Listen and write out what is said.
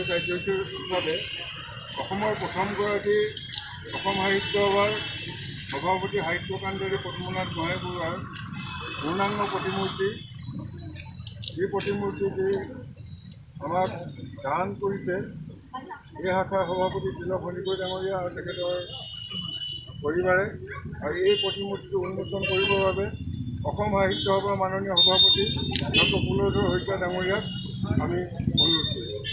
কাৰ্যসূচীৰ হিচাপে অসমৰ প্ৰথমগৰাকী অসম সাহিত্য সভাৰ সভাপতি সাহিত্যকান্তি পদ্মনাথ গোহাঁই বৰুৱাৰ পূৰ্ণাংগ প্ৰতিমূৰ্তি, এই প্ৰতিমূৰ্তিটি আমাক দান কৰিছে এই শাখাৰ সভাপতি তিলক শনিকৈ ডাঙৰীয়া আৰু তেখেতৰ পৰিবাৰে। আৰু এই প্ৰতিমূৰ্তিটো উন্মোচন কৰিবৰ বাবে অসম সাহিত্য সভাৰ মাননীয় সভাপতি ডক্টৰ কুলধৰ শইকীয়া ডাঙৰীয়াক আমি অনুৰোধ কৰিছোঁ।